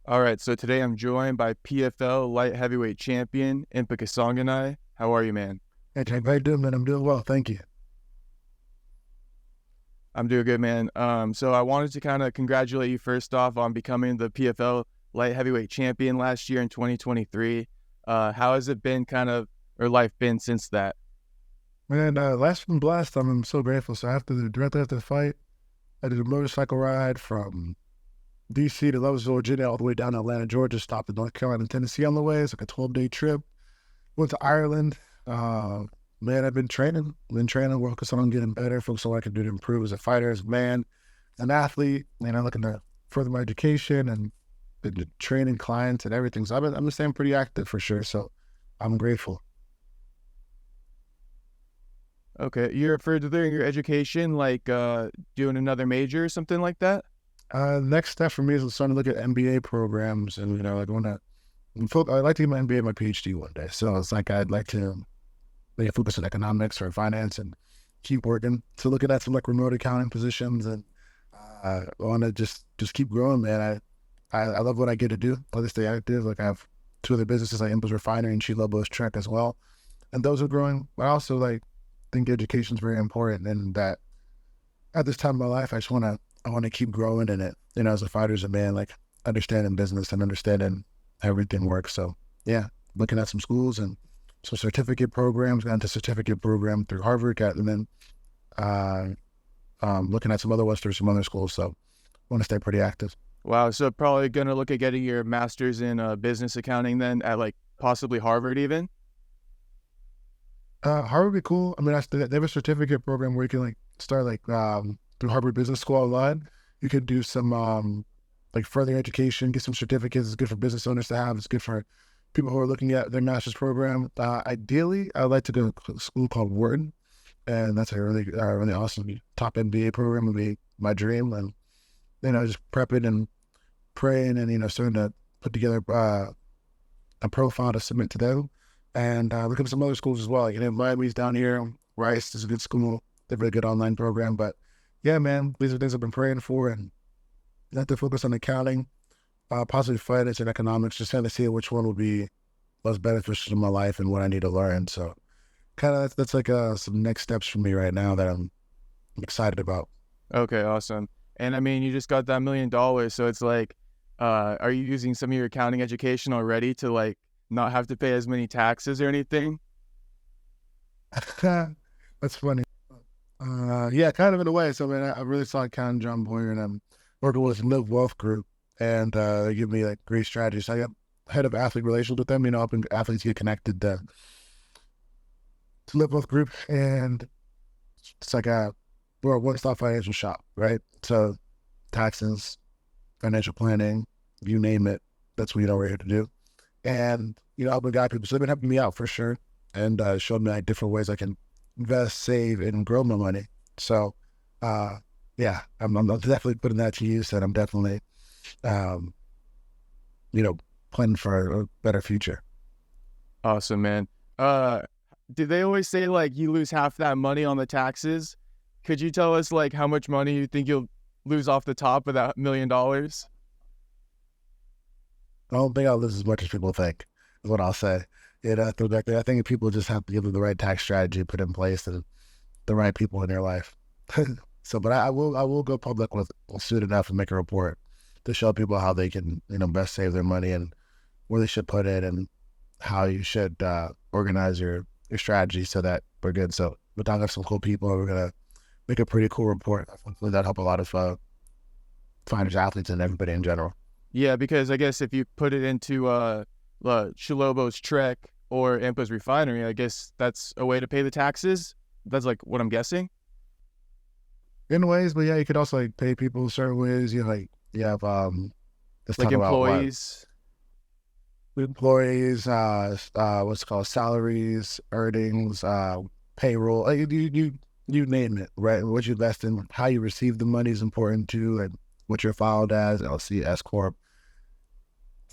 All right, so today I'm joined by PFL light heavyweight champion Impa Kasanganay. How are you, man? Hey, Jake, how you doing, man? I'm doing well, thank you. I'm doing good, man. So I wanted to kind of congratulate you first off on becoming the PFL light heavyweight champion last year in 2023. How has it been or life been since that? Man, last one blast, I'm so grateful. So directly after the fight, I did a motorcycle ride from DC to Love's, Virginia, all the way down to Atlanta, Georgia, stopped in North Carolina and Tennessee on the way. It's like a 12-day trip. Went to Ireland. Man, I've been training, focused on getting better, focused on what I can do to improve as a fighter, as a man, an athlete, looking to further my education and been training clients and everything. So I'm staying pretty active for sure. So I'm grateful. Okay, you're furthering your education, doing another major or something like that? Next step for me is starting to look at MBA programs, and like I'd like to get my MBA, my PhD one day. So it's like I'd like to maybe focus on economics or finance and keep working. So looking at some like remote accounting positions, and I want to just keep growing, man. I love what I get to do. I like to stay active. Like I have two other businesses, like Impa's Refinery and She Lobos Trek as well, and those are growing. But I also think education is very important, and that at this time of my life, I want to keep growing in it. As a fighter, as a man, like understanding business and understanding how everything works. So yeah, looking at some schools and some certificate programs, got into certificate program through Harvard, and then looking at some other ones through some other schools. So I want to stay pretty active. Wow, so probably gonna look at getting your master's in business accounting then at possibly Harvard even? Harvard would be cool. I mean, they have a certificate program where you can start through Harvard Business School online. You could do some further education, get some certificates. It's good for business owners to have. It's good for people who are looking at their master's program. Ideally, I'd like to go to a school called Wharton, and that's a really awesome top MBA program. Would be my dream, and just prepping and praying, and starting to put together a profile to submit to them, and look at some other schools as well. Miami's down here. Rice is a good school. They're a really good online program, but yeah, man, these are things I've been praying for, and I have to focus on accounting, possibly finance and economics, just trying to see which one will be most beneficial to my life and what I need to learn. So kind of that's some next steps for me right now that I'm excited about. Okay, awesome. And I mean, you just got that $1 million, so it's are you using some of your accounting education already to not have to pay as many taxes or anything? That's funny. Yeah, kind of in a way. So, man, I really saw Count John Boyer, and I'm working with Live Wealth Group, and they give me great strategies. I got head of athlete relations with them, helping athletes get connected to Live Wealth Group, and it's we're a one-stop financial shop, right? So, taxes, financial planning, you name it, that's what we're here to do. And helping guide people. So they've been helping me out for sure, and showing me different ways I can invest, save, and grow my money. So, yeah, I'm definitely putting that to use, and I'm definitely, planning for a better future. Awesome, man. Did they always say you lose half that money on the taxes? Could you tell us how much money you think you'll lose off the top of that $1 million? I don't think I'll lose as much as people think, is what I'll say. I think people just have to give them the right tax strategy put in place and the right people in their life. So, but I will go public with soon enough and make a report to show people how they can, best save their money and where they should put it and how you should organize your strategy so that we're good. So we're talking to some cool people, and we're going to make a pretty cool report. Hopefully that'll help a lot of fighters, athletes, and everybody in general. Yeah, because I guess if you put it into She Lobos Trek or Impa's Refinery, I guess that's a way to pay the taxes. That's what I'm guessing. In ways, but yeah, you could also pay people certain ways. You have let's talk employees. About employees, what's called salaries, earnings, payroll. You name it, right? What you invest in, how you receive the money is important too, and what you're filed as, LC, S corp.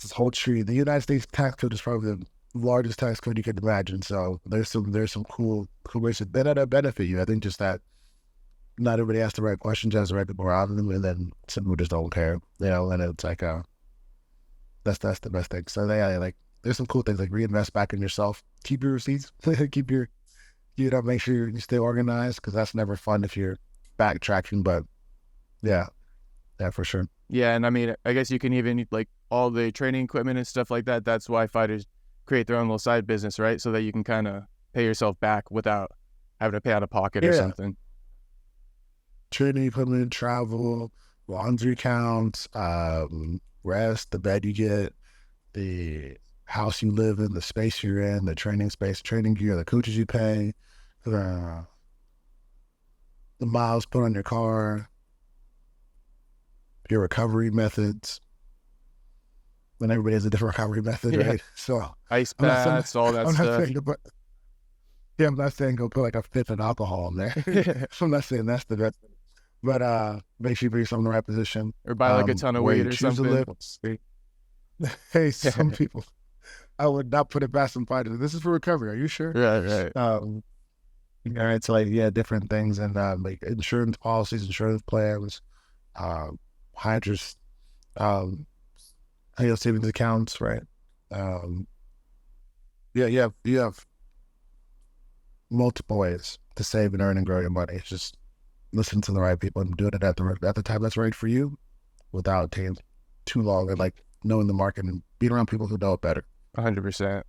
This whole tree. The United States tax code is probably the largest tax code you could imagine. So there's some cool ways to benefit you. I think just that not everybody asks the right questions, has the right people around them, and then some people just don't care, and it's That's the best thing. So like there's some cool things like reinvest back in yourself. Keep your receipts. Keep your make sure you stay organized because that's never fun if you're backtracking. But yeah, for sure. Yeah, and I mean, I guess you can even like all the training equipment and stuff like that. That's why fighters create their own little side business, right? So that you can kind of pay yourself back without having to pay out of pocket or something. Training equipment, travel, laundry counts, rest, the bed you get, the house you live in, the space you're in, the training space, training gear, the coaches you pay, the miles put on your car, your recovery methods. And everybody has a different recovery method, right? So ice baths, all that stuff. I'm not saying go put like a fifth of alcohol in there. I'm not saying that's the best. But make sure you put yourself in the right position. Or buy like a ton of weed or something. Hey, some people, I would not put it past some fighters. This is for recovery. Are you sure? Right. It's like, different things and like insurance policies, insurance plans, hydras, savings accounts, right? You have multiple ways to save and earn and grow your money. It's just listen to the right people and doing it at the time that's right for you without taking too long and like knowing the market and being around people who know it better. 100%.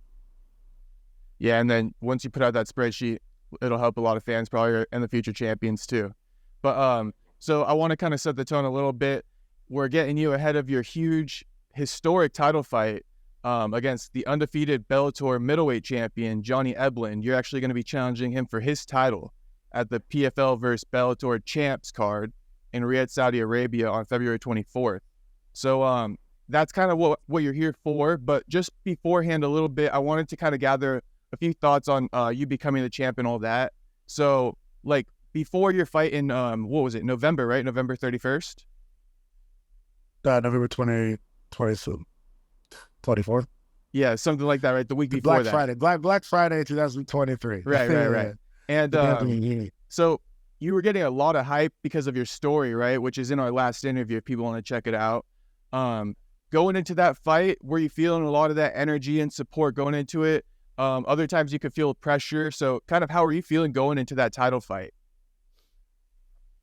Yeah, and then once you put out that spreadsheet, it'll help a lot of fans probably and the future champions too. But so I want to kind of set the tone a little bit. We're getting you ahead of your huge historic title fight against the undefeated Bellator middleweight champion, Johnny Eblen. You're actually going to be challenging him for his title at the PFL versus Bellator champs card in Riyadh, Saudi Arabia on February 24th. So that's kind of what you're here for. But just beforehand a little bit, I wanted to kind of gather a few thoughts on you becoming the champ and all that. So like before your fight in, what was it, November, right? November 31st? November 24th. Yeah, something like that, right? The week before Black Friday 2023. Right. And so you were getting a lot of hype because of your story, right? Which is in our last interview if people want to check it out. Going into that fight, were you feeling a lot of that energy and support going into it? Other times you could feel pressure. So kind of how are you feeling going into that title fight?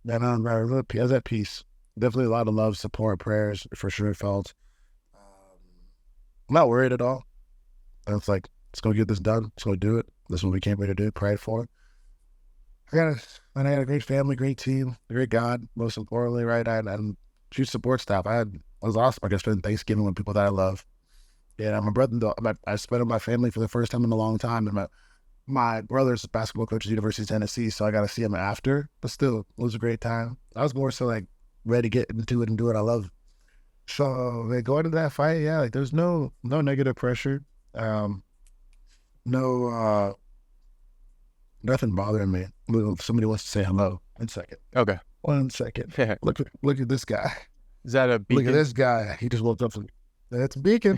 Man, I was at peace. Definitely a lot of love, support, prayers for sure felt. I'm not worried at all. It's like, let's go get this done. Let's go do it. This is what we came here to do, pray for. I had a great family, great team, a great God, most importantly, right? I had huge support staff. I was awesome. I got to spend Thanksgiving with people that I love. Yeah, my brother, I spent with my family for the first time in a long time. And my brother's a basketball coach at the University of Tennessee, so I got to see him after. But still, it was a great time. I was more so like ready to get into it and do what I love. So going into that fight, like there's no negative pressure. Nothing bothering me. If somebody wants to say hello, 1 second. Okay. 1 second. Look at this guy. Is that a beacon? Look at this guy. He just woke up from. That's Beacon.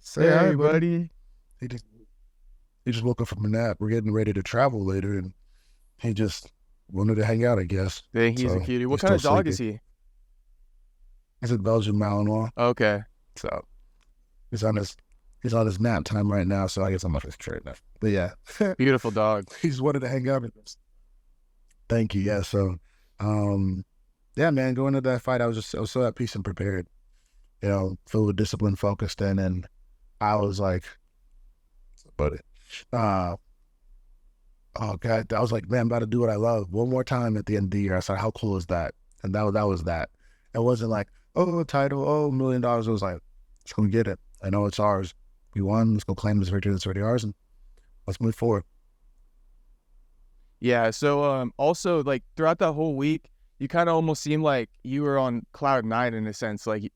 Say hi, buddy. He just woke up from a nap. We're getting ready to travel later, and he just wanted to hang out, I guess. Dang, he's a cutie. What kind of dog is he? He's a Belgian Malinois. Okay. So he's on his nap time right now, so I guess I'm not his trade now. But yeah. Beautiful dog. He just wanted to hang out with us. Thank you. Yeah. So yeah, man, going into that fight, I was so at peace and prepared. Filled with discipline, focused in, and I was like, buddy. Oh God, I was like, man, I'm about to do what I love one more time at the end of the year. I said, how cool is that? And that was that. It wasn't like, oh, title, $1 million. It was like, let's go get it. I know it's ours. We won. Let's go claim this victory that's already ours, and let's move forward. Yeah. So also like throughout that whole week, you kind of almost seemed like you were on cloud 9 in a sense, like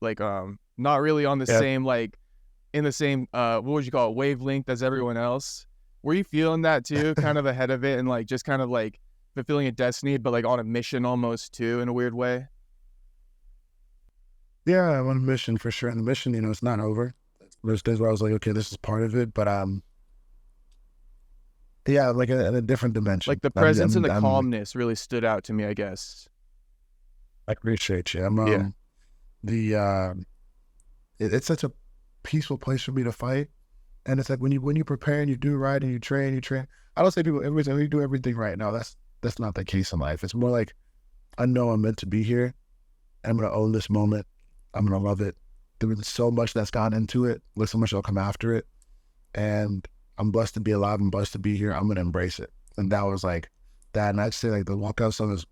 not really on the same like in the same what would you call it, wavelength as everyone else. Were you feeling that too, kind of ahead of it and like just kind of like fulfilling a destiny, but like on a mission almost too in a weird way? Yeah, I'm on a mission for sure. And the mission, it's not over. There's days where I was like, okay, this is part of it, but yeah, like in a different dimension. Like the presence and the calmness really stood out to me, I guess. I appreciate you. it's such a peaceful place for me to fight. And it's like when you prepare and you do right and you train. I don't say people everybody's like, you do everything right. No, that's not the case in life. It's more like I know I'm meant to be here. I'm gonna own this moment. I'm gonna love it. There's so much that's gone into it. There's so much that'll come after it. And I'm blessed to be alive. I'm blessed to be here. I'm gonna embrace it. And that was like that. And I'd say like the walkout song is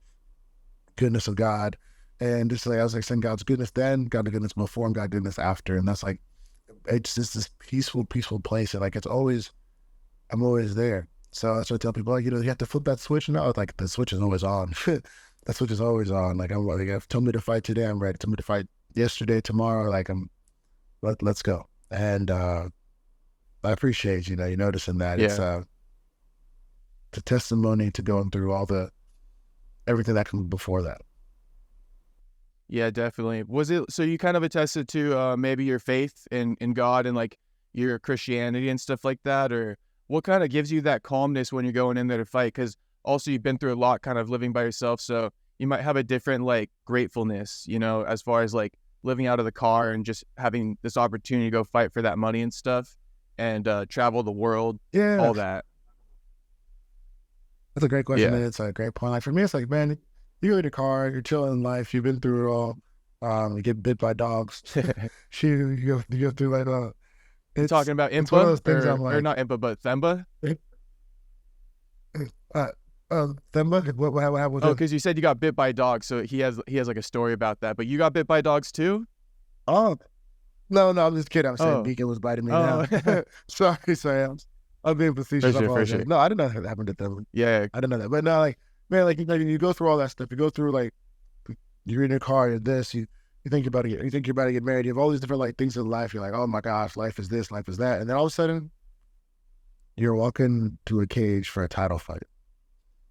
goodness of God. And just like I was like saying God's goodness then, God goodness before, and God goodness after. And that's like it's just this peaceful place. And like I'm always there. So that's what I tell people, like, you have to flip that switch. And now like the switch is always on. That switch is always on. Like I'm like, if told me to fight today, I'm ready. Told me to fight yesterday, tomorrow, like let's go. And I appreciate you noticing that. Yeah. It's a testimony to going through everything that came before that. Yeah, definitely. Was it, so you kind of attested to maybe your faith in God and like your Christianity and stuff like that, or what kind of gives you that calmness when you're going in there to fight? Because also you've been through a lot kind of living by yourself, so you might have a different like gratefulness, as far as like living out of the car and just having this opportunity to go fight for that money and stuff and travel the world, all that. That's a great question. Yeah. And it's a great point. Like for me, it's like, man, you go in the car, you're chilling in life, you've been through it all. You get bit by dogs. You go through like You're talking about it's one of Impa those things I'm like, or not Impa, but Themba? Themba? What happened with Oh, him? because you said you got bit by dogs, so he has like a story about that. But you got bit by dogs too? Oh, no, I'm just kidding. I'm saying Oh. Beacon was biting me Oh. now. Sorry, I'm being facetious. For sure. No, I didn't know that happened to them. Yeah. I didn't know that. But no, like, man, like you go through all that stuff. You go through like, you're in your car, you're this, you think you're about to get married. You have all these different like things in life. You're like, oh my gosh, life is this, life is that. And then all of a sudden, you're walking to a cage for a title fight.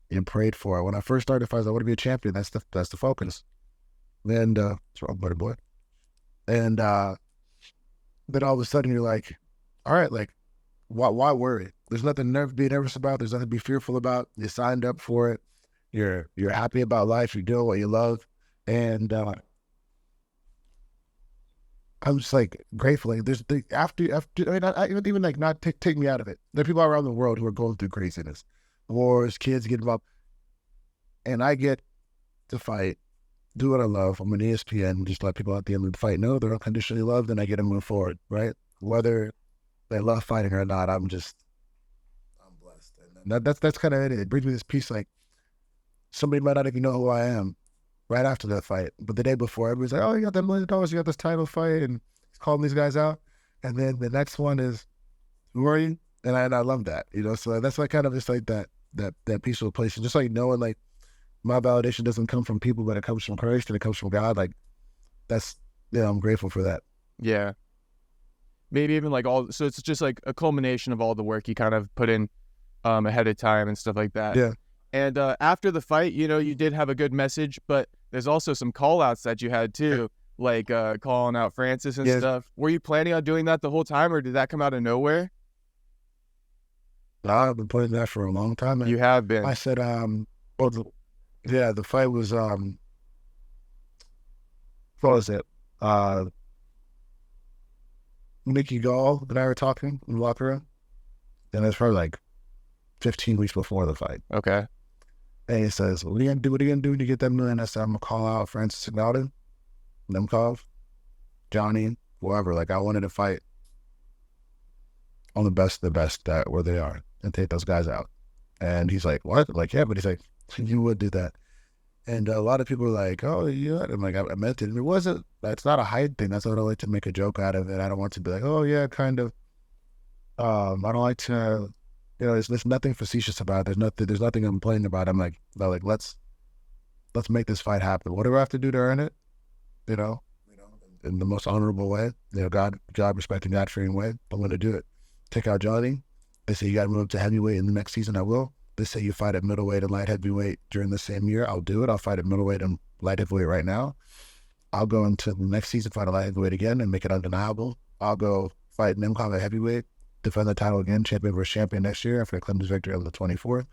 You prayed for it. When I first started fights, I want to be a champion. That's the focus. And what's wrong, buddy boy? And then all of a sudden you're like, all right, like, why worry? There's nothing to be nervous about. There's nothing to be fearful about. You signed up for it. You're happy about life. You're doing what you love. And I'm just like grateful. Like there's after I mean, I even like not take me out of it. There are people around the world who are going through craziness, wars, kids get involved, and I get to fight, do what I love. I'm an ESPN, just let people at the end of the fight know they're unconditionally loved, and I get to move forward. Right, whether they love fighting or not, I'm blessed, and that's kind of it. It brings me this peace. Like somebody might not even know who I am right after that fight, but the day before, everybody's like, "Oh, you got that $1 million, you got this title fight," and he's calling these guys out. And then the next one is, "Who are you?" And I love that, So that's like kind of just like that peaceful place, and just like knowing like my validation doesn't come from people, but it comes from Christ and it comes from God. Like that's I'm grateful for that. Yeah. Maybe even like so it's just like a culmination of all the work you kind of put in ahead of time and stuff like that. Yeah. And after the fight, you did have a good message, but there's also some call outs that you had too, like calling out Francis and stuff. Were you planning on doing that the whole time, or did that come out of nowhere? No, I've been playing that for a long time. You have been. I said, the fight was, what was it? Nikki Gall and I were talking in the locker room, and it's probably like 15 weeks before the fight. Okay. And he says, what are you going to do? What are you going to do when you get that $1 million? I said, I'm going to call out Francis Ngannou, Nemkov, Johnny, whoever. Like, I wanted to fight on the best of the best where they are and take those guys out. And he's like, what? Like, yeah, but he's like, you would do that. And a lot of people were like, oh, yeah. I'm like, I meant it. And that's not a hype thing. That's what I like to make a joke out of it. I don't want to be like, oh, yeah, kind of. I don't like to, there's nothing facetious about it. There's nothing I'm complaining about. I'm like, let's make this fight happen. What do I have to do to earn it? In the most honorable way, God respecting, God fearing way. I'm going to do it. Take out Johnny. They say you got to move up to heavyweight in the next season. I will. They say you fight at middleweight and light heavyweight during the same year. I'll do it. I'll fight at middleweight and light heavyweight right now. I'll go into the next season, fight at light heavyweight again and make it undeniable. I'll go fight Nemkov at heavyweight, defend the title again, champion versus champion next year after I claim this victory on the 24th.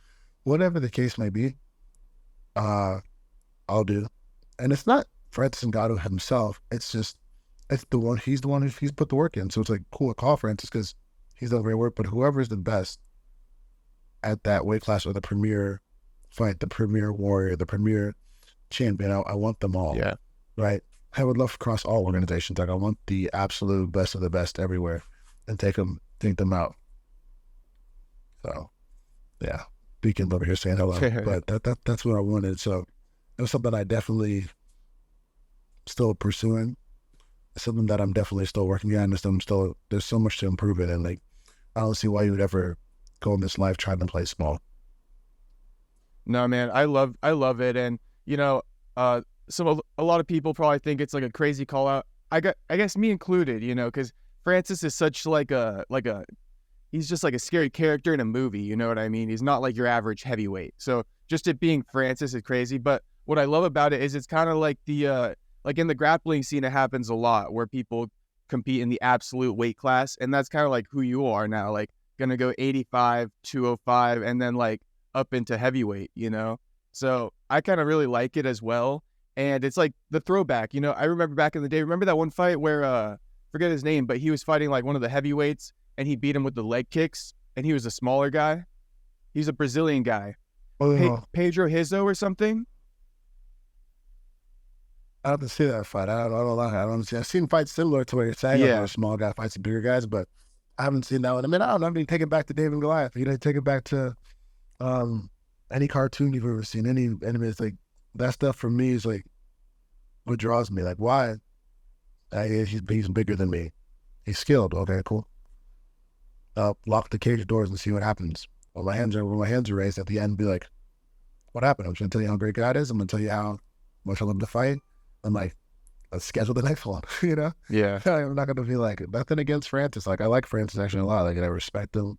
Whatever the case may be, I'll do. And it's not Francis Ngannou himself. It's just That's the one. He's the one he's put the work in. So it's like cool. I call Francis because he's done great work. But whoever is the best at that weight class or the premier fight, the premier warrior, the premier champion, I want them all. Yeah. Right. I would love across all organizations. Like I want the absolute best of the best everywhere, and take them out. So, yeah, Beacon over here saying hello. But that's what I wanted. So it was something I definitely still pursuing. It's something that I'm definitely still working on. There's so much to improve it, and like I don't see why you would ever go in this life trying to play small. No, man, I love it, and you know, a lot of people probably think it's like a crazy call out. I guess me included, you know, because Francis is such he's just like a scary character in a movie. You know what I mean? He's not like your average heavyweight. So just it being Francis is crazy. But what I love about it is it's kind of like like in the grappling scene, it happens a lot where people compete in the absolute weight class, and that's kind of like who you are now. Like gonna go 85, 205, and then like up into heavyweight. You know, so I kind of really like it as well. And it's like the throwback. You know, I remember back in the day. Remember that one fight where forget his name, but he was fighting like one of the heavyweights, and he beat him with the leg kicks, and he was a smaller guy. He's a Brazilian guy. Pedro Rizzo or something? I don't see that fight. I don't see. I've seen fights similar to what you're saying. Yeah. A small guy fights some bigger guys, but I haven't seen that one. I mean, I don't know. I mean, take it back to David and Goliath. You know, take it back to any cartoon you've ever seen. Any anime. It's like that stuff for me is like what draws me. Like, why? He's bigger than me. He's skilled. Okay, cool. Lock the cage doors and see what happens. When my hands are raised at the end, be like, what happened? I'm just gonna tell you how great God is. I'm gonna tell you how much I love to fight. I'm like, let's schedule the next one. You know? Yeah. I'm not gonna be like nothing against Francis. Like I like Francis actually a lot. Like I respect him.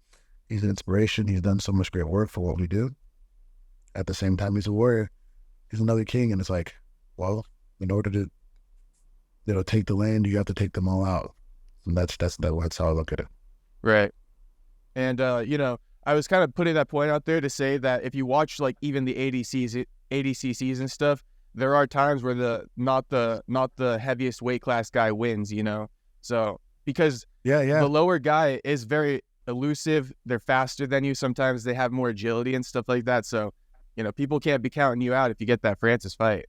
He's an inspiration. He's done so much great work for what we do. At the same time, he's a warrior. He's another king, and it's like, well, in order to, you know, take the land, you have to take them all out. And that's how I look at it. Right. And you know, I was kind of putting that point out there to say that if you watch like even the ADCCs and stuff, there are times where not the heaviest weight class guy wins, you know. So because the lower guy is very elusive, they're faster than you. Sometimes they have more agility and stuff like that. So, you know, people can't be counting you out if you get that Francis fight.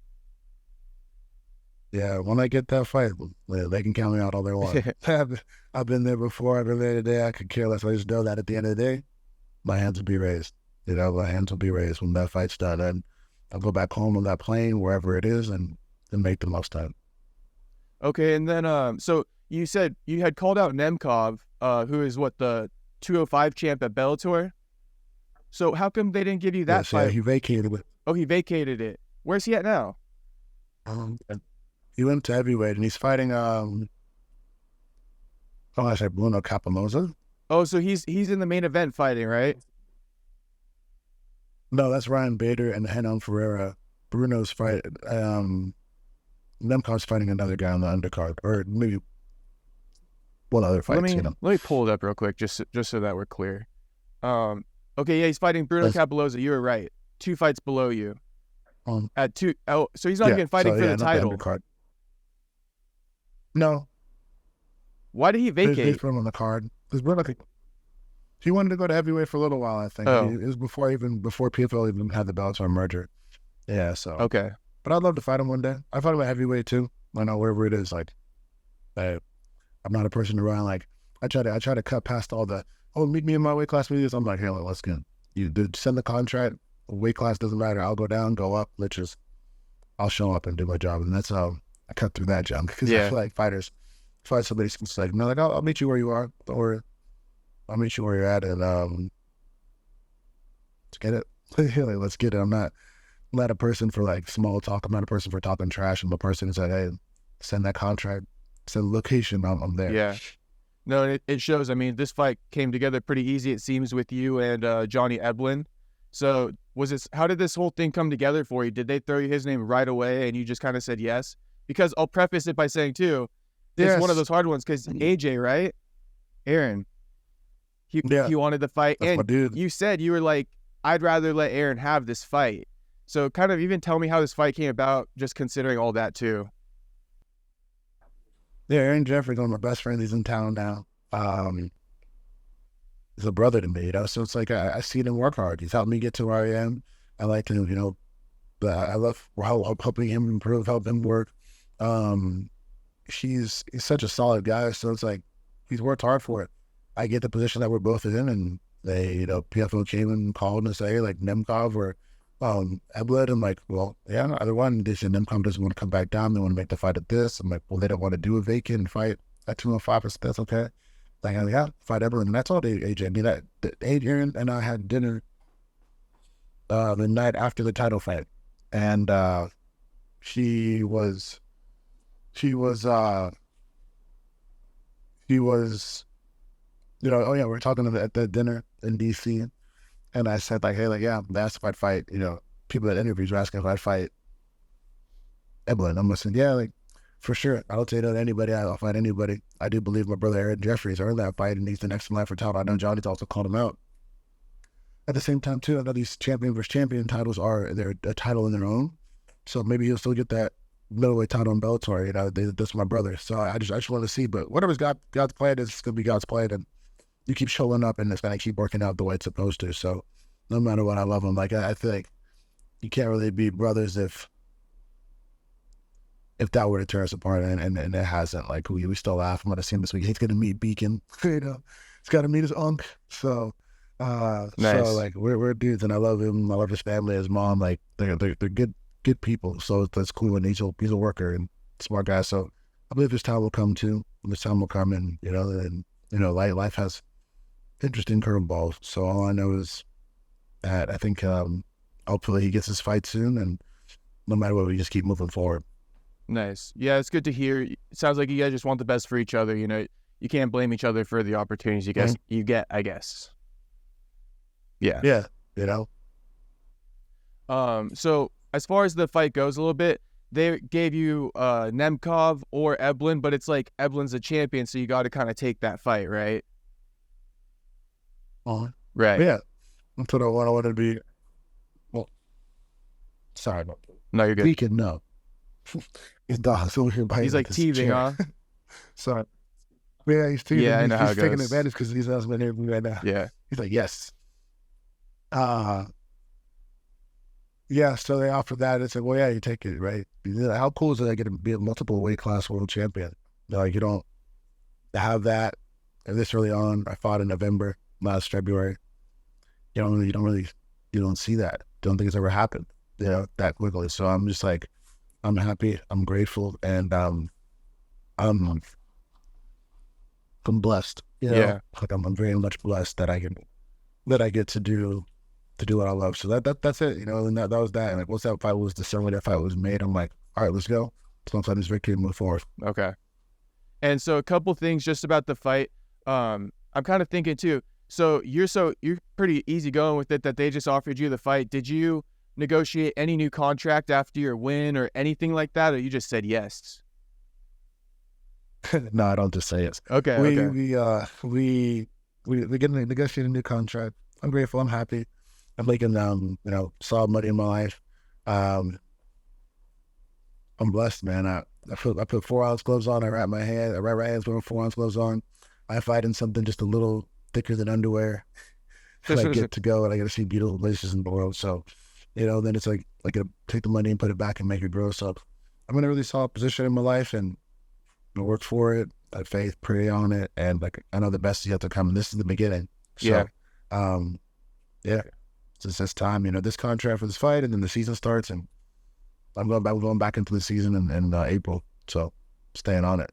Yeah, when I get that fight, they can count me out all they want. I've been there before. I've been there today. I could care less. I just know that at the end of the day, my hands will be raised. You know, my hands will be raised when that fight's done. And I'll go back home on that plane, wherever it is, and make the most of it. Okay, and then so you said you had called out Nemkov, who is the 205 champ at Bellator. So how come they didn't give you that fight? Yeah, he vacated it. Oh, he vacated it. Where's he at now? He went to heavyweight, and he's fighting Bruno Capamoza. Oh, so he's in the main event fighting, right? No, that's Ryan Bader and Renan Ferreira. Bruno's fight. Nemkov's fighting another guy on the undercard, or maybe one other fight. Let me pull it up real quick, just so that we're clear. Okay, yeah, he's fighting Bruno Capamoza. You were right. 2 fights below you. At 2. Oh, so he's not even fighting for the title. No. Why did he vacate? They put him on the card. He wanted to go to heavyweight for a little while, I think. Oh. It was before PFL even had the Bellator merger. Yeah, so. Okay. But I'd love to fight him one day. I fight him at heavyweight too. I know wherever it is. Like, I'm not a person to run. Like, I try to cut past all the, meet me in my weight class videos. I'm like, hey, let's get you send the contract. Weight class doesn't matter. I'll go down, go up. I'll show up and do my job. And that's how I cut through that junk. Because I feel like fighters fight somebody who's like, no, like I'll meet you where you are. Don't worry. I'll meet you where you're at, and let's get it. Let's get it. I'm not a person for like small talk. I'm not a person for talking trash. I'm a person who said, hey, send that contract, send the location. I'm there. Yeah. No, it shows. I mean, this fight came together pretty easy, it seems, with you and Johnny Eblen. So how did this whole thing come together for you? Did they throw you his name right away and you just kind of said yes? Because I'll preface it by saying too, it's one of those hard ones because AJ, right? Aaron, he wanted the fight. That's my dude. You said you were like, I'd rather let Aaron have this fight. So kind of even tell me how this fight came about, just considering all that too. Yeah, Aaron Jeffery, one of my best friends. He's in town now. He's a brother to me, you know. So it's like I see him work hard. He's helped me get to where I am. I like him, you know. But I love helping him improve, help him work. He's such a solid guy. So it's like he's worked hard for it. I get the position that we're both in, and they, you know, PFL came and called and say like Nemkov or Eblen. I'm like, well, yeah, either one. They said Nemkov doesn't want to come back down. They want to make the fight at this. I'm like, well, they don't want to do a vacant and fight at 205. That's okay. Like, yeah, fight Eblen. And that's all AJ. I mean, that Adrian and I had dinner the night after the title fight, and she was, you know, oh yeah, we're talking at the dinner in DC, and I said like, hey, like, yeah, they asked if I'd fight, you know, people at interviews were asking if I'd fight Eblen. I'm listening, yeah, like, for sure, I'll say no to anybody. I'll fight anybody. I do believe my brother Aaron Jeffery has earned that fight, and he's the next in line for title. I know Johnny's also called him out. At the same time, too, I know these champion versus champion titles they're a title in their own. So maybe he'll still get that middleweight title in Bellator. You know, that's my brother. So I just want to see. But whatever's God's plan is going to be God's plan, and you keep showing up, and it's going to keep working out the way it's supposed to. So no matter what, I love him. Like I feel like you can't really be brothers if that were to tear us apart, and it hasn't. Like we still laugh. I'm going to see him this week. He's going to meet Beacon. You know, he's got to meet his uncle. So. Nice. So like we're dudes, and I love him. I love his family, his mom. Like they're good people. So that's cool, and he's a worker and smart guy. So I believe his time will come too. His time will come, and life has interesting curveballs. So all I know is that I think hopefully he gets his fight soon, and no matter what, we just keep moving forward. Nice. Yeah, it's good to hear. It sounds like you guys just want the best for each other. You know, you can't blame each other for the opportunities you get, I guess. Yeah. Yeah, you know. So as far as the fight goes a little bit, they gave you Nemkov or Eblen, but it's like Eblen's a champion, so you got to kind of take that fight, right? Right. Yeah. That's what I wanted to be. Well, sorry about that. No, you're good. We can know. He's over here biting. He's like teething, huh? Sorry. Yeah, he's teething. Yeah, I know how it goes. He's taking advantage because he's not here right now. Yeah. He's like, yes. Yeah, so they offered that. It's like, well, yeah, you take it, right? How cool is it? I get to be a multiple weight class world champion. Like, you don't have that this early on. I fought in November, last February. You don't see that. Don't think it's ever happened, you know, that quickly. So I'm just like, I'm happy, I'm grateful, and I'm blessed. You know? Yeah. Like I'm very much blessed that I get to do what I love. So that's it, you know. And that was that. And like once that fight was December, that fight was made, I'm like, all right, let's go. Let's find this victory and move forward. Okay. And so a couple things just about the fight. I'm kind of thinking too. So you're pretty easy going with it that they just offered you the fight. Did you negotiate any new contract after your win or anything like that, or you just said yes? No, I don't just say yes. Okay. We get to negotiate a new contract. I'm grateful. I'm happy. I'm making solid money in my life. I'm blessed, man. I put 4-ounce gloves on. I wrap my hands with 4-ounce gloves on. I fight in something just a little thicker than underwear. And I get to go, and I get to see beautiful places in the world. So, you know, then it's like I gotta take the money and put it back and make it grow. So I'm in a really solid position in my life, and I work for it. I have faith, pray on it, and like I know the best is yet to come. And this is the beginning. So, yeah. It's this time, you know, this contract for this fight, and then the season starts, and we're going back into the season in April. So staying on it.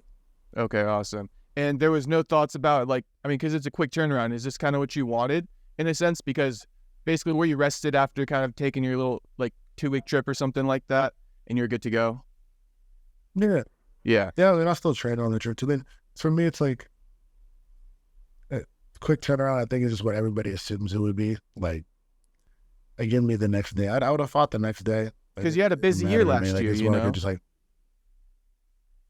Okay, awesome. And there was no thoughts about because it's a quick turnaround. Is this kind of what you wanted in a sense? Because basically were you rested after kind of taking your little 2-week trip or something like that, and you're good to go? Yeah. Yeah. Yeah, and I still train on the trip too. Then for me, it's like a quick turnaround. I think is just what everybody assumes it would be. Like, give me the next day. I would have fought the next day. Because you had a busy year last year, you know?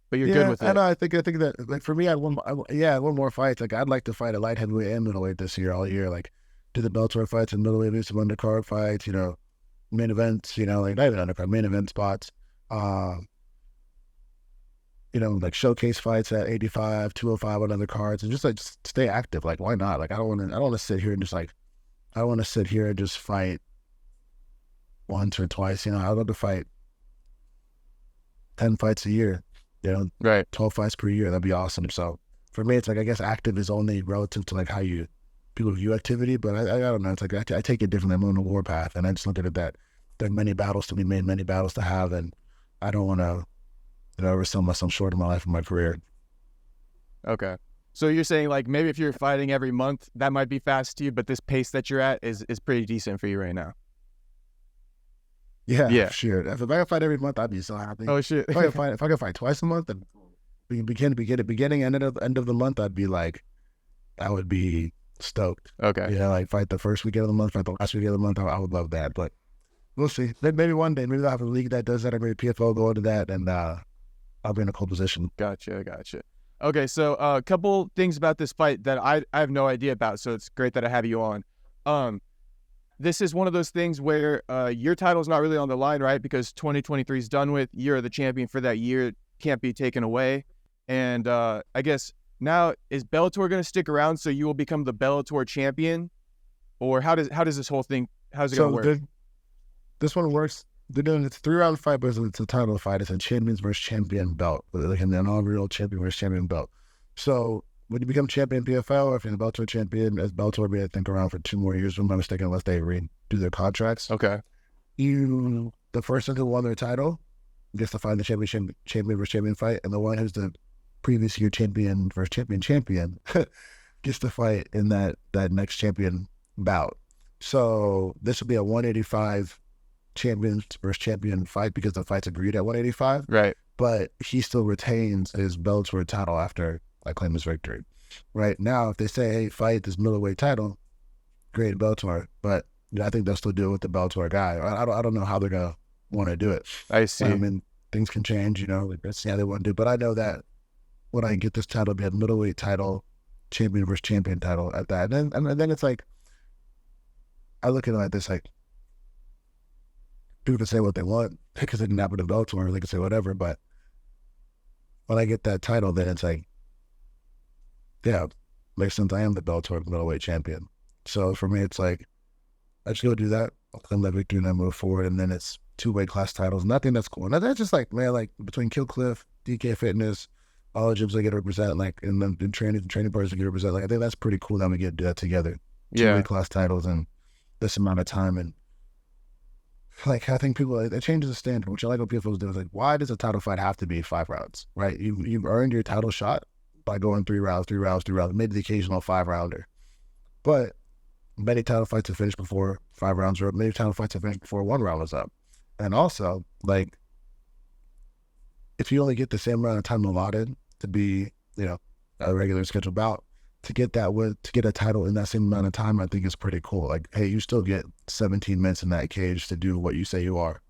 But you're good with it. I think that for me, I had one more fight. Like I'd like to fight a light heavyweight and middleweight this year, all year. Like do the Bellator fights and middleweight, do some undercard fights. You know, main events. You know, not even undercard, main event spots. like showcase fights at 85, 205 on other cards, and just stay active. Like, why not? Like, I don't want to sit here and I want to sit here and just fight once or twice. I'd love to fight 10 fights a year, Right. 12 fights per year. That'd be awesome. So for me, it's like, I guess active is only relative to like how people view activity, but I don't know. It's like, I take it differently. I'm on a warpath, and I just look at it that there are many battles to be made, many battles to have, and I don't want to, ever sell myself short in my life and my career. Okay. So you're saying like maybe if you're fighting every month, that might be fast to you, but this pace that you're at is pretty decent for you right now. Yeah. Sure. If I could fight every month, I'd be so happy. Oh shit. If I could fight twice a month, then beginning and end of the month, I'd be like, I would be stoked. Okay. Like fight the first weekend of the month, fight the last weekend of the month. I would love that, but we'll see. Maybe one day, maybe they'll have a league that does that, or maybe PFL go into that, and I'll be in a cool position. Gotcha. Okay, so a couple things about this fight that I have no idea about, so it's great that I have you on. This is one of those things where your title's not really on the line, right? Because 2023 is done with. You're the champion for that year. It can't be taken away. And I guess now, is Bellator going to stick around so you will become the Bellator champion? Or how does this whole thing, how's it going to work? This one works. They're doing it's a 3-round fight, but it's a title fight. It's a champions versus champion belt, like an inaugural champion versus champion belt. So when you become champion PFL, or if you're the Bellator champion, as Bellator will be, I think, around for 2 more years, if I'm not mistaken, unless they redo their contracts. Okay. The person who won their title gets to fight the champion versus champion fight, and the one who's the previous year champion versus champion gets to fight in that next champion bout. So this will be a 185 champion versus champion fight because the fight's agreed at 185. Right. But he still retains his Bellator title after I claim his victory. Right now, if they say, hey, fight this middleweight title, great, Bellator. But I think they'll still do it with the Bellator guy. I don't know how they're gonna want to do it. I see. I mean, things can change. Let's see how they want to do. But I know that when I get this title, it'll be a middleweight title, champion versus champion title at that. And then it's like, I look at it like this, like, people can say what they want because it didn't happen to Bellator, they can say whatever, but when I get that title, then it's like, yeah, makes sense. I am the Bellator middleweight champion. So for me, it's like, I just go do that, I'll claim that victory, and then move forward, and then it's 2 weight class titles. Nothing that's cool. And that's just like, man, like between Kill Cliff, DK Fitness, all the gyms I get to represent, like, and then the training partners I get to represent, like, I think that's pretty cool that we get to do that together. 2 weight class titles in this amount of time. And like, I think people, it changes the standard, which I like what PFL's do. Is like, why does a title fight have to be 5 rounds, right? You've earned your title shot by going 3 rounds, maybe the occasional 5-rounder. But many title fights have finished before 5 rounds are up. Many title fights have finished before 1 round was up. And also, like, if you only get the same amount of time allotted to be, a regular scheduled bout, to get a title in that same amount of time, I think is pretty cool. Like, hey, you still get 17 minutes in that cage to do what you say you are,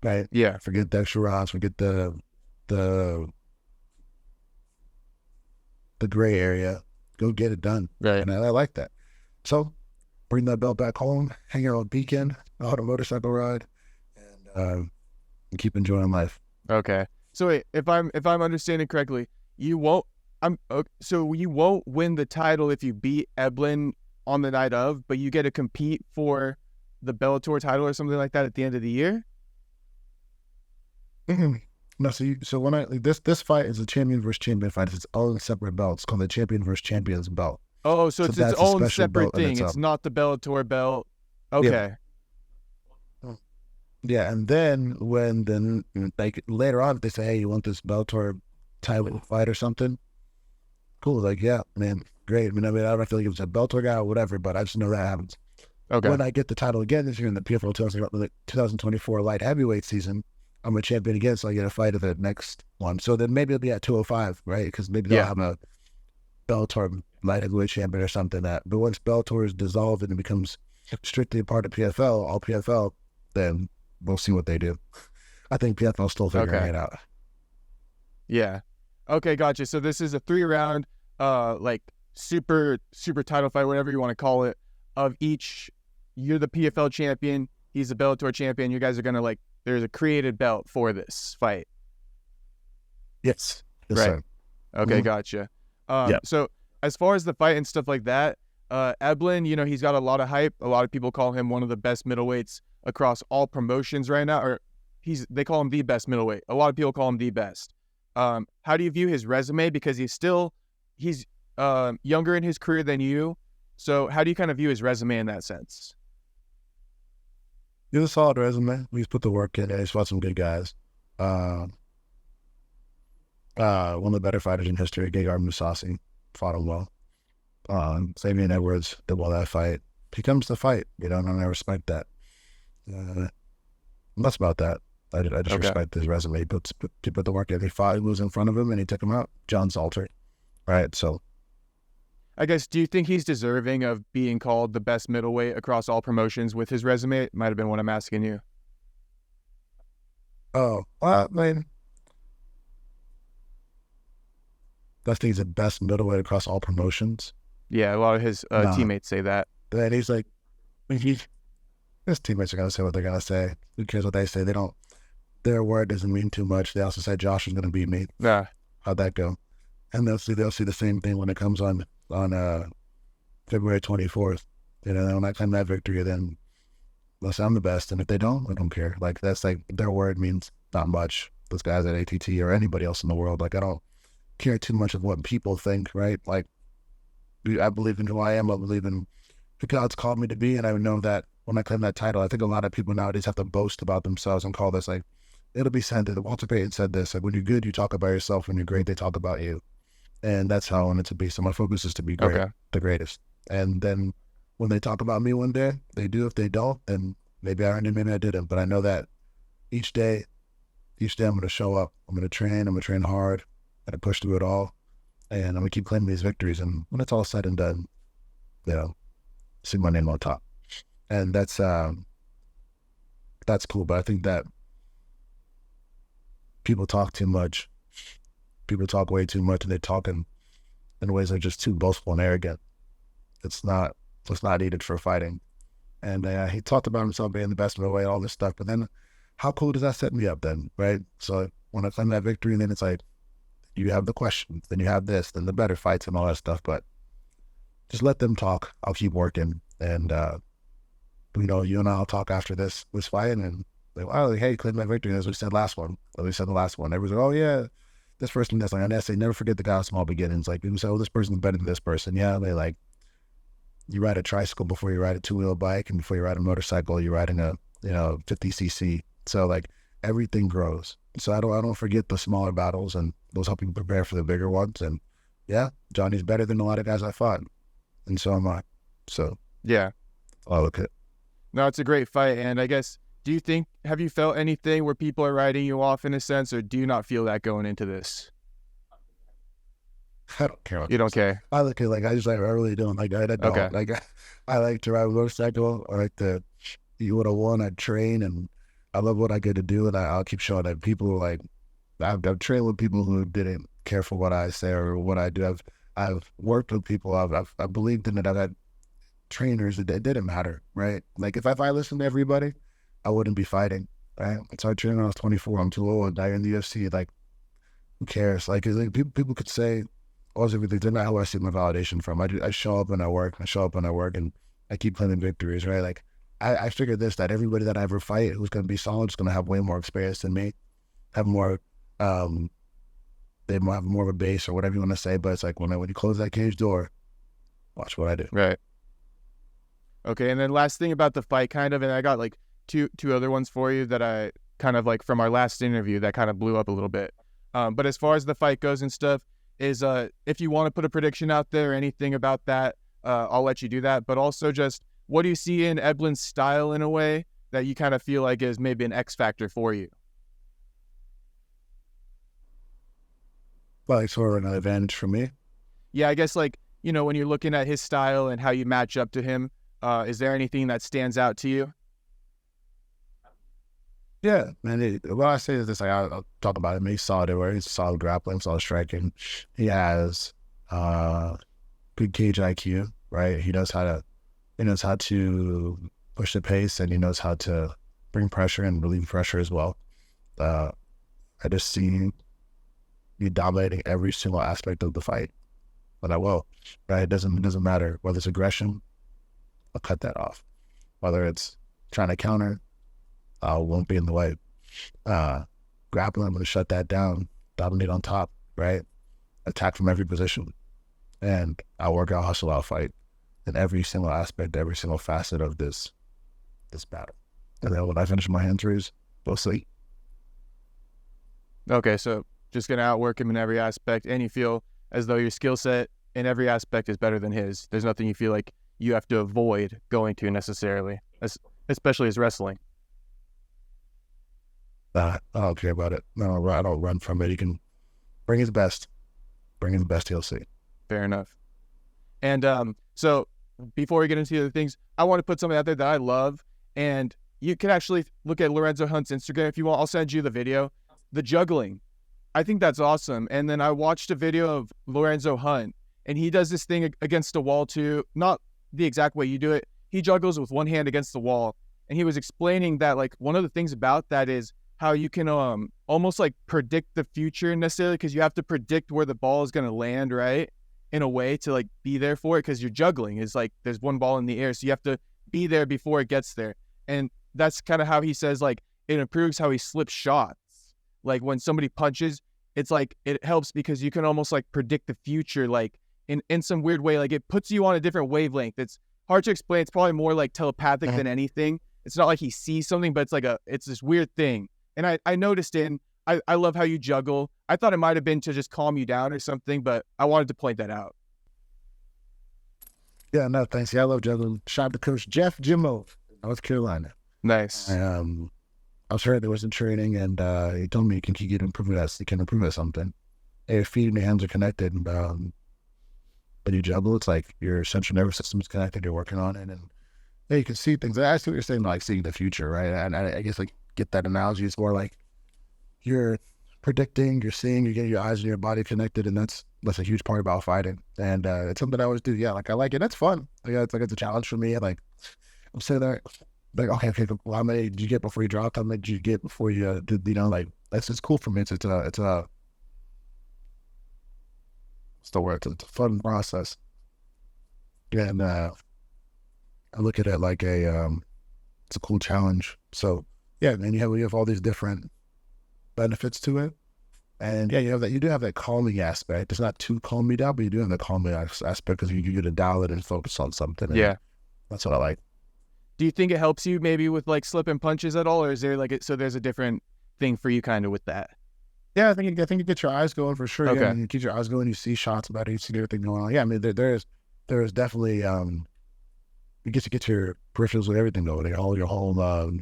right? Yeah. Forget the extra rounds, forget the gray area. Go get it done. Right. And I like that. So bring that belt back home, hang out on Beacon, on a motorcycle ride, and keep enjoying life. Okay. So wait, if I'm understanding correctly, you won't win the title if you beat Eblen on the night of, but you get to compete for the Bellator title or something like that at the end of the year? Mm-hmm. No, so when this fight is a champion versus champion fight. It's its own separate belt. It's called the champion versus champions belt. Oh, so it's its own separate thing. It's not the Bellator belt. Okay. Yeah, and then like later on, if they say, hey, you want this Bellator title fight or something? Cool. Like, yeah, man, great. I don't feel like it was a Bellator guy or whatever, but I just know that happens. Okay. When I get the title again this year in the PFL 2024 light heavyweight season, I'm a champion again, so I get a fight of the next one. So then maybe it'll be at 205, right? Because maybe they'll have a Bellator light heavyweight champion or something. But once Bellator is dissolved and it becomes strictly a part of PFL, all PFL, then we'll see what they do. I think PFL's still figuring it out. Yeah. Okay, gotcha. So this is a 3-round, like super title fight, whatever you want to call it, of each. You're the PFL champion. He's the Bellator champion. You guys are gonna there's a created belt for this fight. Yes. Yes, Right. sir. Okay, Mhm. gotcha. Yeah. So as far as the fight and stuff like that, Eblen, he's got a lot of hype. A lot of people call him one of the best middleweights across all promotions right now, or they call him the best middleweight. A lot of people call him the best. How do you view his resume? Because he's younger in his career than you. So how do you kind of view his resume in that sense? He has a solid resume. He's put the work in. He's fought some good guys. Uh, one of the better fighters in history, Gegard Mousasi, fought him well. Xavier Edwards did well that fight. He comes to fight, and I respect that. That's about that. I just Okay. respect his resume. He put the work in. He fought who was in front of him, and he took him out. John Salter, right? So, I guess, do you think he's deserving of being called the best middleweight across all promotions with his resume? It might have been what I'm asking you. well, I mean, I think he's the best middleweight across all promotions. Yeah, a lot of his Nah. teammates say that. Then he's like, his teammates are gonna say what they're gonna say. Who cares what they say? They don't. Their word doesn't mean too much. They also said Josh is gonna beat me. Yeah. How'd that go? And they'll see the same thing when it comes on February 24th. When I claim that victory, then they'll say I'm the best. And if they don't, I don't care. Like, that's like, their word means not much. Those guys at ATT or anybody else in the world, like, I don't care too much of what people think, right? Like, I believe in who I am. I believe in who God's called me to be. And I know that when I claim that title, I think a lot of people nowadays have to boast about themselves and call this, like, it'll be said that Walter Payton said this, like, when you're good, you talk about yourself. When you're great, they talk about you. And that's how I want it to be. So my focus is to be great, Okay. the greatest. And then when they talk about me one day, they do. If they don't, then maybe I earned it, maybe I didn't. But I know that each day I'm going to show up. I'm going to train hard. I'm going to push through it all. And I'm going to keep claiming these victories. And when it's all said and done, see my name on top. And that's cool. But I think that people talk too much. People talk way too much, and they talk in ways that are just too boastful and arrogant. It's not needed for fighting. And he talked about himself being the best middleweight, all this stuff. But then, how cool does that set me up then, right? So when I claim that victory, then it's like, you have the questions, then you have this, then the better fights and all that stuff. But just let them talk. I'll keep working. And, you and I'll talk after this fight. And like, wow, hey, claim that victory. As we said the last one. Everyone's like, oh, yeah. This person, that's like, and I say, never forget the guy's small beginnings. Like, people say, oh, this person's better than this person. Yeah, they like, you ride a tricycle before you ride a two-wheel bike, and before you ride a motorcycle, you're riding a 50cc. So like, everything grows. So I don't forget the smaller battles, and those help you prepare for the bigger ones. And yeah, Johnny's better than a lot of guys I fought, and so am I. So Yeah. I'll look at. No, it's a great fight. And I guess, have you felt anything where people are writing you off in a sense, or do you not feel that going into this? I don't care. You don't care? I look at, like, I really don't. Like, I don't. Okay. Like, I like to ride a motorcycle. I like to eat what I want. I train, and I love what I get to do, and I'll keep showing that. People, like, I've trained with people who didn't care for what I say or what I do. I've worked with people. I've believed in it. I've had trainers that it didn't matter, right? Like, if I listened to everybody, I wouldn't be fighting, right? I started training when I was 24. I'm too old. Now you're in the UFC. Like, who cares? Like people could say all everything. They're not who I see my validation from. I show up and I work. And I keep claiming victories, right? Like, I figured this, that everybody that I ever fight who's going to be solid is going to have way more experience than me, have more, they might have more of a base or whatever you want to say. But it's like, when you close that cage door, watch what I do. Right. Okay. And then last thing about the fight, kind of, and I got like two other ones for you that I kind of like from our last interview that kind of blew up a little bit. But as far as the fight goes and stuff, is if you want to put a prediction out there or anything about that, I'll let you do that. But also, just what do you see in Eblen's style in a way that you kind of feel like is maybe an X factor for you? Well, like, sort of an advantage for me. Yeah, I guess, like, when you're looking at his style and how you match up to him, is there anything that stands out to you? Yeah, man. What I say is this: I'll talk about him. He's solid everywhere. He's solid grappling, solid striking. He has good cage IQ, right? He knows how to push the pace, and he knows how to bring pressure and relieve pressure as well. I just see be dominating every single aspect of the fight, but I will, right? It doesn't matter whether it's aggression, I'll cut that off. Whether it's trying to counter, I won't be in the way. Grappling, I'm going to shut that down, dominate on top, right? Attack from every position. And I'll work out, hustle out, fight in every single aspect, every single facet of this battle. And then when I finish my hand threes, we'll see. Okay, so just going to outwork him in every aspect, and you feel as though your skill set in every aspect is better than his. There's nothing you feel like you have to avoid going to necessarily, especially as wrestling. I don't care about it. No, I don't run from it. He can bring his best. Bring his best, he'll see. Fair enough. And so before we get into the other things, I want to put something out there that I love, and you can actually look at Lorenzo Hunt's Instagram if you want. I'll send you the video. The juggling. I think that's awesome. And then I watched a video of Lorenzo Hunt, and he does this thing against the wall too. Not the exact way you do it. He juggles with one hand against the wall. And he was explaining that, like, one of the things about that is how you can almost like predict the future necessarily, because you have to predict where the ball is going to land, right? In a way to like be there for it, because you're juggling is like there's one ball in the air, so you have to be there before it gets there. And that's kind of how he says like it improves how he slips shots. Like when somebody punches, it's like it helps because you can almost like predict the future, like in some weird way. Like it puts you on a different wavelength. It's hard to explain. It's probably more like telepathic than anything. It's not like he sees something, but it's this weird thing. And I noticed I love how you juggle. I thought it might have been to just calm you down or something, but I wanted to point that out. Yeah, no, thanks. Yeah, I love juggling. Shout out to Coach Jeff Jimmo, North Carolina. Nice. I was heard there was in training, and he told me he can improve at something. Hey, your feet and your hands are connected. And when you juggle, it's like your central nervous system is connected. You're working on it, and hey, you can see things. I see what you're saying, like seeing the future, right? And I guess like get that analogy. It's more like you're predicting, you're seeing, you're getting your eyes and your body connected, and that's a huge part about fighting. And it's something I always do. Yeah, like I like it. That's fun. Like it's a challenge for me. Like I'm sitting there, like okay, well, how many did you get before you dropped? How many did you get before you did? You know, like that's just cool for me. It's the word. It's a fun process, and I look at it like it's a cool challenge. So yeah, and you have all these different benefits to it. And yeah, you do have that calming aspect. It's not too calm me down, but you do have that calming aspect because you get to dial it and focus on something. Yeah. That's what I like. Do you think it helps you maybe with like slipping punches at all, or is there like so there's a different thing for you kind of with that? Yeah, I think you get your eyes going for sure. Okay. Yeah, you keep your eyes going, you see shots about it, you see everything going on. Yeah, I mean there is definitely you get your peripherals with everything going. Your whole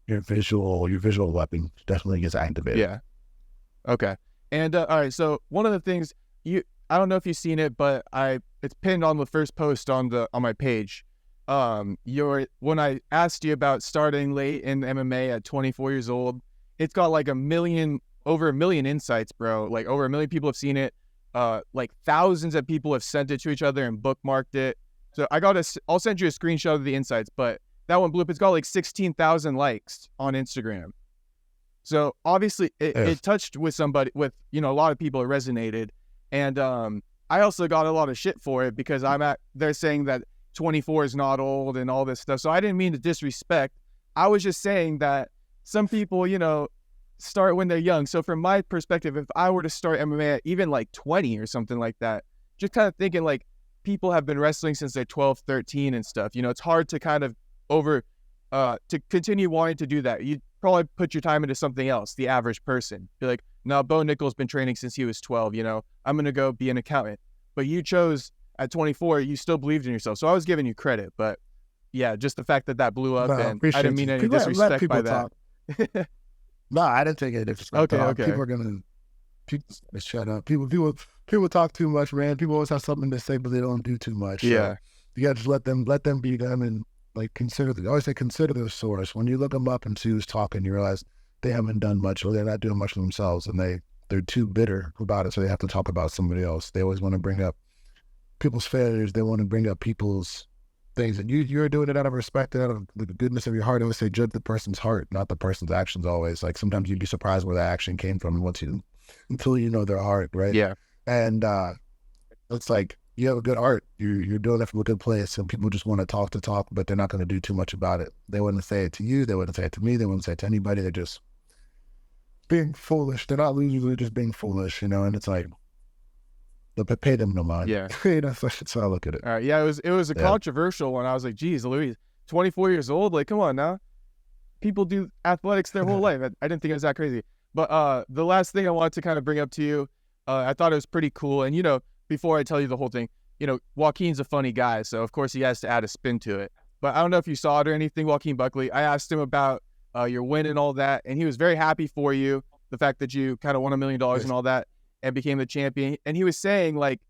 your visual weapon definitely gets activated. Yeah. Okay. And all right, so one of the things I don't know if you've seen it, but it's pinned on the first post on my page. When I asked you about starting late in MMA at 24 years old, it's got like over a million insights, bro. Like over 1 million people have seen it. Like thousands of people have sent it to each other and bookmarked it. So I'll send you a screenshot of the insights, but that one blew up. It's got like 16,000 likes on Instagram. So obviously it touched with somebody, with, a lot of people. It resonated. And I also got a lot of shit for it because they're saying that 24 is not old and all this stuff. So I didn't mean to disrespect. I was just saying that some people, start when they're young. So from my perspective, if I were to start MMA at even like 20 or something like that, just kind of thinking like people have been wrestling since they're 12, 13 and stuff. It's hard to kind of to continue wanting to do that. You probably put your time into something else, the average person. Be like, no, Bo Nickel's been training since he was 12, I'm going to go be an accountant. But you chose at 24, you still believed in yourself. So I was giving you credit, but yeah, just the fact that blew up, and I didn't mean any disrespect by that. No, I didn't take any disrespect. Okay. People are going to shut up. People talk too much, man. People always have something to say, but they don't do too much. Yeah. So you got to just let them be them, and like consider the source. When you look them up and see who's talking, you realize they haven't done much, or they're not doing much for themselves, and they're too bitter about it, so they have to talk about somebody else. They always want to bring up people's failures. They want to bring up people's things, and you're doing it out of respect, out of the goodness of your heart. I always say, judge the person's heart, not the person's actions. Always, like sometimes you'd be surprised where that action came from, and once you until you know their heart, right? Yeah. And it's like you have a good art. You're doing it from a good place, and people just want to talk, but they're not going to do too much about it. They wouldn't say it to you. They wouldn't say it to me. They wouldn't say it to anybody. They're just being foolish. They're not losers. They're just being foolish, you know. And it's like, pay them no mind. Yeah. You know, that's how I look at it. All right. Yeah, it was a controversial one. I was like, geez, Louis, 24 years old. Like, come on now. People do athletics their whole life. I didn't think it was that crazy. But the last thing I wanted to kind of bring up to you, I thought it was pretty cool. And, you know, before I tell you the whole thing, you know, Joaquin's a funny guy, so of course he has to add a spin to it. But I don't know if you saw it or anything, Joaquin Buckley. I asked him about your win and all that, and he was very happy for you, the fact that you kind of won $1 million and all that and became the champion. And he was saying, like,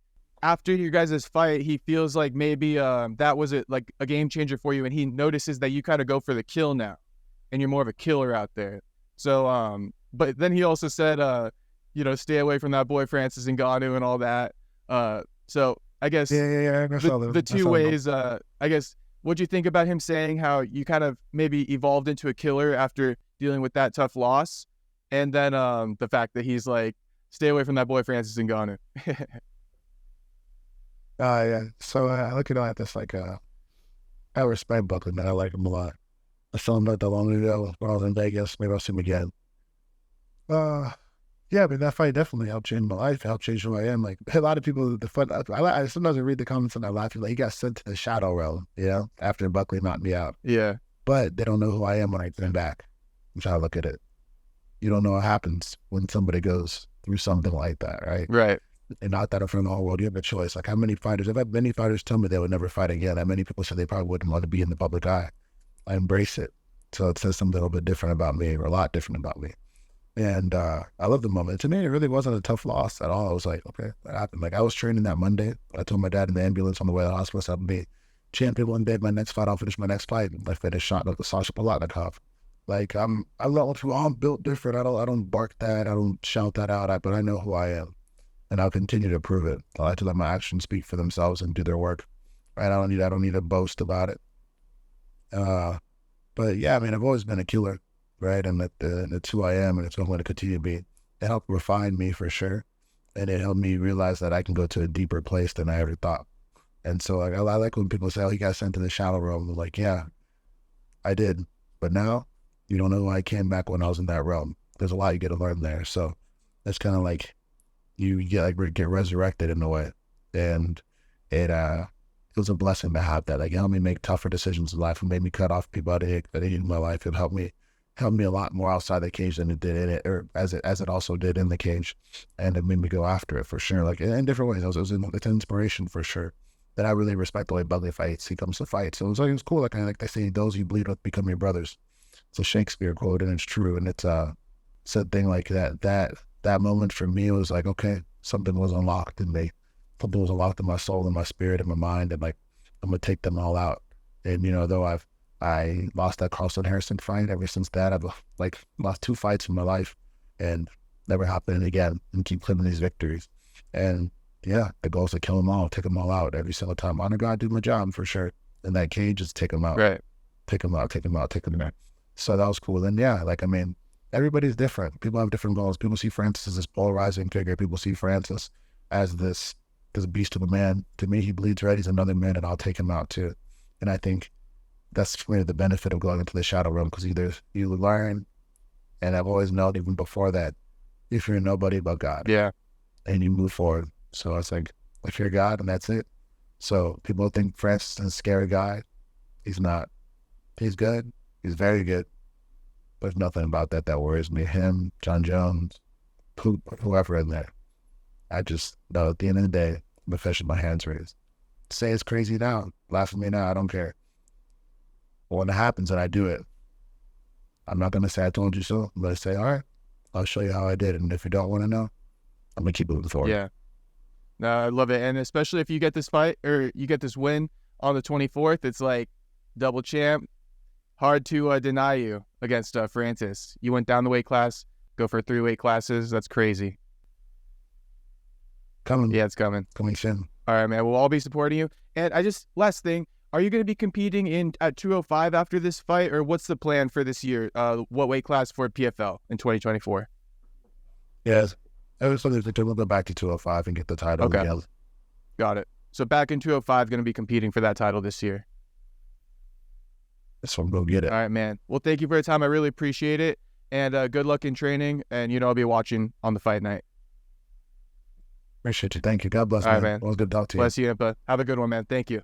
after you guys' fight, he feels like maybe that was like a game changer for you, and he notices that you kind of go for the kill now, and you're more of a killer out there. So, but then he also said, you know, stay away from that boy Francis Ngannou and all that. So I guess the two ways, I guess, what'd you think about him saying how you kind of maybe evolved into a killer after dealing with that tough loss? And then the fact that he's like, stay away from that boy Francis Ngannou. Yeah. So I look at it like this, like, I respect Buckley, man. I like him a lot. I saw him not that long ago when I was in Vegas. Maybe I'll see him again. Yeah, but that fight definitely helped change my life, helped change who I am. Like, a lot of people, I sometimes read the comments and I laugh. Like, he got sent to the shadow realm, you know, after Buckley knocked me out. Yeah. But they don't know who I am when I turn back. I'm trying to look at it. You don't know what happens when somebody goes through something like that, right? Right. And not that in front of the whole world. You have a choice. Like, how many fighters, I've had many fighters tell me they would never fight again. That many people said they probably wouldn't want to be in the public eye. I embrace it. So it says something a little bit different about me, or a lot different about me. And I love the moment. To me, it really wasn't a tough loss at all. I was like, okay, that happened. Like, I was training that Monday. I told my dad in the ambulance on the way to the hospital, so I'll be champion one day. My next fight, I'll finish my next fight. I finished shot up the Sasha Palatnikov. Like, I'm built different. I don't bark that. I don't shout that out. But I know who I am, and I'll continue to prove it. I like to let my actions speak for themselves and do their work. Right? I don't need to boast about it. But yeah, I mean, I've always been a killer. Right, and it's who I am, and it's what I'm going to continue to be. It helped refine me for sure, and it helped me realize that I can go to a deeper place than I ever thought. And so, like, I like when people say, "Oh, he got sent to the shallow realm." I'm like, yeah, I did, but now you don't know who I came back when I was in that realm. There's a lot you get to learn there. So it's kind of like you get resurrected in a way, and it was a blessing to have that. Like, it helped me make tougher decisions in life. It made me cut off people that I hated in my life. It helped me a lot more outside the cage than it did in it, or as it also did in the cage, and it made me go after it for sure. Like, in different ways, it's an inspiration for sure. That I really respect the way Buckley fights. He comes to fight, so it was cool. Like they say, those you bleed with become your brothers. It's a Shakespeare quote, and it's true. And it's a thing like that. That moment for me was like, okay, something was unlocked in me. Something was unlocked in my soul, and my spirit, and my mind, and like, I'm gonna take them all out. And, you know, though I lost that Carlson Harrison fight. Ever since that, I've like lost 2 fights in my life, and never happened again. And keep claiming these victories. And yeah, the goal is to kill them all, take them all out every single time. Honor God, do my job for sure. In that cage, just take them out. Right. Take them out. So that was cool. And yeah, like, I mean, everybody's different. People have different goals. People see Francis as this polarizing figure. People see Francis as this beast of a man. To me, he bleeds red. He's another man, and I'll take him out too. And I think that's for me the benefit of going into the shadow realm, because either you learn, and I've always known even before that, if you're nobody but God, yeah, and you move forward. So it's like, I fear God, and that's it. So people think Francis is a scary guy. He's not. He's good. He's very good. There's nothing about that worries me. Him, John Jones, whoever in there. I just know at the end of the day, I'm official, my hands raised. Say it's crazy now, laugh at me now, I don't care. But when it happens and I do it, I'm not going to say I told you so. I'm going to say, all right, I'll show you how I did. And if you don't want to know, I'm going to keep moving forward. Yeah. No, I love it. And especially if you get this fight, or you get this win on the 24th, it's like double champ. Hard to deny you against Francis. You went down the weight class, go for 3 weight classes. That's crazy. Coming. Yeah, it's coming. Coming soon. All right, man. We'll all be supporting you. And last thing, are you going to be competing at 205 after this fight, or what's the plan for this year? What weight class for PFL in 2024? Yes. I was something to go back to 205 and get the title Okay. again. Got it. So back in 205, going to be competing for that title this year. So I'm going to get it. All right, man. Well, thank you for your time. I really appreciate it. And good luck in training. And, I'll be watching on the fight night. Appreciate you. Thank you. God bless, All right, man. man. Well, it was good to talk to you. Bless you, Impa. Have a good one, man. Thank you.